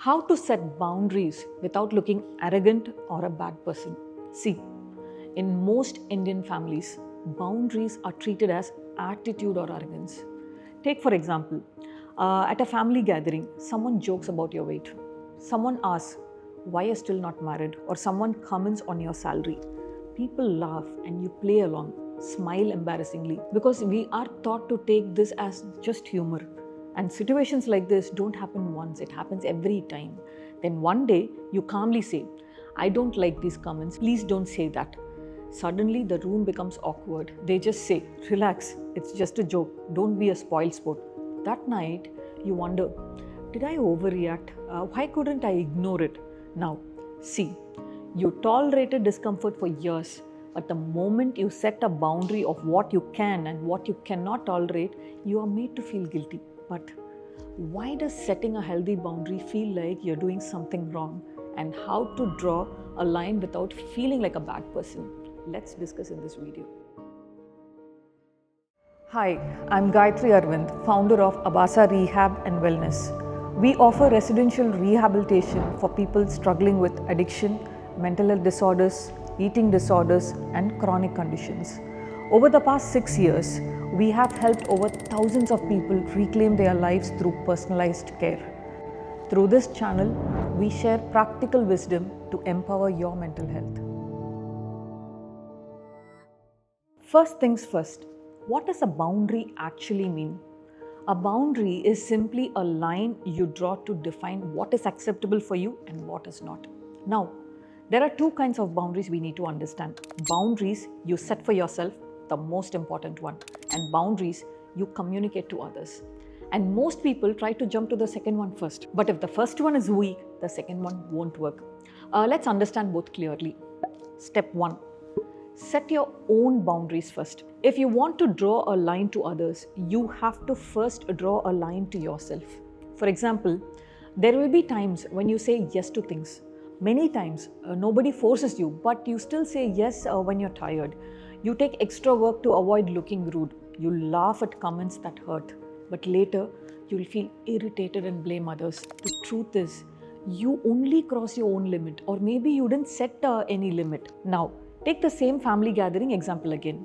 How to set boundaries without looking arrogant or a bad person. See, in most Indian families, boundaries are treated as attitude or arrogance. Take, for example, at a family gathering, someone jokes about your weight. Someone asks, why you're still not married? Or someone comments on your salary. People laugh and you play along, smile embarrassingly, because we are taught to take this as just humor. And situations like this don't happen once, it happens every time. Then one day you calmly say, I don't like these comments, please don't say that. Suddenly the room becomes awkward. They just say, relax, it's just a joke, don't be a spoiled sport. That night you wonder, did I overreact? Why couldn't I ignore it? Now, see, you tolerated discomfort for years, but the moment you set a boundary of what you can and what you cannot tolerate, you are made to feel guilty. But why does setting a healthy boundary feel like you're doing something wrong? And how to draw a line without feeling like a bad person? Let's discuss in this video. Hi, I'm Gayatri Arvind, founder of Abasa Rehab and Wellness. We offer residential rehabilitation for people struggling with addiction, mental health disorders, eating disorders, and chronic conditions. Over the past 6 years, we have helped over thousands of people reclaim their lives through personalized care. Through this channel, we share practical wisdom to empower your mental health. First things first, what does a boundary actually mean? A boundary is simply a line you draw to define what is acceptable for you and what is not. Now, there are two kinds of boundaries we need to understand. Boundaries you set for yourself, the most important one, and boundaries you communicate to others. And most people try to jump to the second one first. But if the first one is weak, the second one won't work. Let's understand both clearly. Step 1. Set your own boundaries first. If you want to draw a line to others, you have to first draw a line to yourself. For example, there will be times when you say yes to things. Many times, nobody forces you, but you still say yes when you're tired. You take extra work to avoid looking rude. You laugh at comments that hurt. But later, you'll feel irritated and blame others. The truth is, you only cross your own limit, or maybe you didn't set any limit. Now, take the same family gathering example again.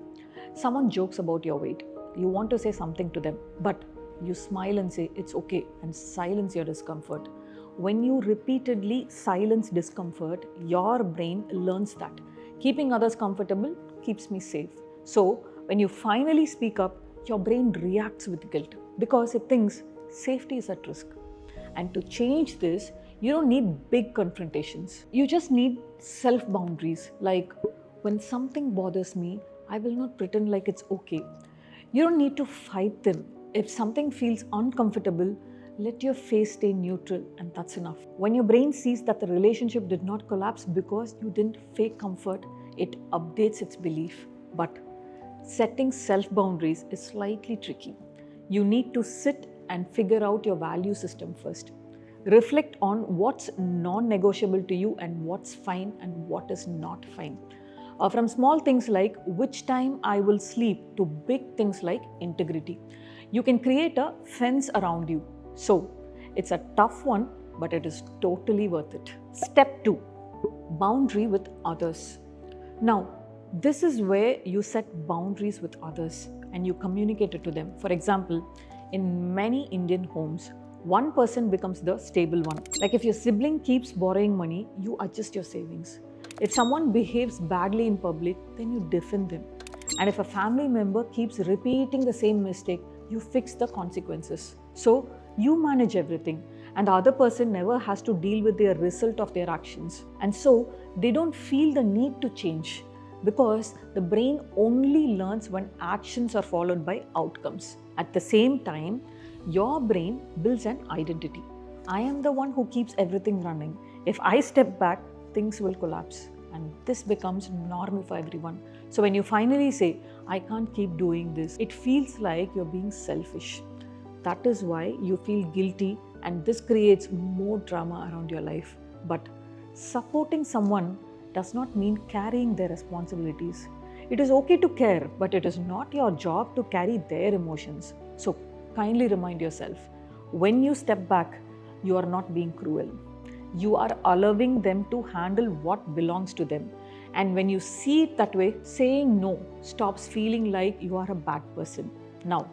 Someone jokes about your weight. You want to say something to them, but you smile and say it's okay and silence your discomfort. When you repeatedly silence discomfort, your brain learns that keeping others comfortable keeps me safe. So, when you finally speak up, your brain reacts with guilt because it thinks safety is at risk. And to change this, you don't need big confrontations. You just need self-boundaries, like when something bothers me, I will not pretend like it's okay. You don't need to fight them. If something feels uncomfortable, let your face stay neutral, and that's enough. When your brain sees that the relationship did not collapse because you didn't fake comfort, it updates its belief. But setting self-boundaries is slightly tricky. You need to sit and figure out your value system first. Reflect on what's non-negotiable to you and what's fine and what is not fine. From small things like which time I will sleep to big things like integrity. You can create a fence around you. So, it's a tough one, but it is totally worth it. Step 2. Boundary with others. Now, this is where you set boundaries with others and you communicate it to them. For example, in many Indian homes, one person becomes the stable one. Like if your sibling keeps borrowing money, you adjust your savings. If someone behaves badly in public, then you defend them. And if a family member keeps repeating the same mistake, you fix the consequences. So, you manage everything and the other person never has to deal with the result of their actions. And so, they don't feel the need to change because the brain only learns when actions are followed by outcomes. At the same time, your brain builds an identity. I am the one who keeps everything running. If I step back, things will collapse. And this becomes normal for everyone. So when you finally say, I can't keep doing this, it feels like you're being selfish. That is why you feel guilty, and this creates more drama around your life. But supporting someone does not mean carrying their responsibilities. It is okay to care, but it is not your job to carry their emotions. So kindly remind yourself, when you step back, you are not being cruel. You are allowing them to handle what belongs to them. And when you see it that way, saying no stops feeling like you are a bad person. Now,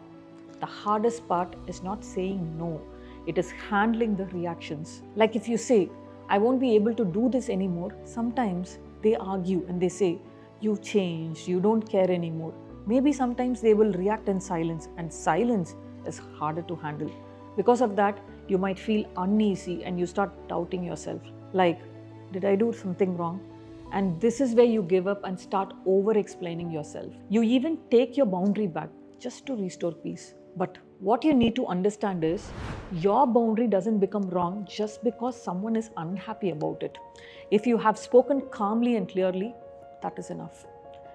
the hardest part is not saying no, it is handling the reactions. Like if you say, I won't be able to do this anymore, sometimes they argue and they say, you've changed, you don't care anymore. Maybe sometimes they will react in silence, and silence is harder to handle. Because of that, you might feel uneasy and you start doubting yourself. Like, did I do something wrong? And this is where you give up and start over explaining yourself. You even take your boundary back just to restore peace. But what you need to understand is your boundary doesn't become wrong just because someone is unhappy about it. If you have spoken calmly and clearly, that is enough.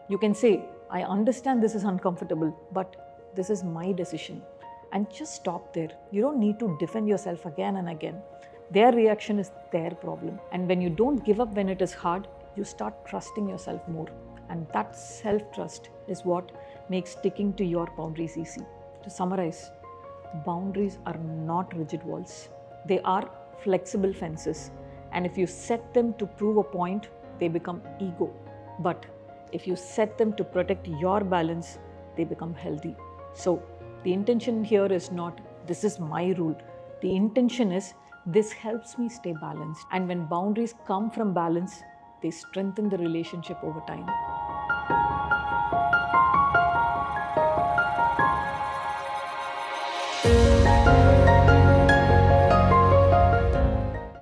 You can say, I understand this is uncomfortable, but this is my decision. And just stop there. You don't need to defend yourself again and again. Their reaction is their problem. And when you don't give up when it is hard, you start trusting yourself more. And that self-trust is what makes sticking to your boundaries easy. To summarize, boundaries are not rigid walls. They are flexible fences. And if you set them to prove a point, they become ego. But if you set them to protect your balance, they become healthy. So the intention here is not, this is my rule. The intention is, this helps me stay balanced. And when boundaries come from balance, they strengthen the relationship over time.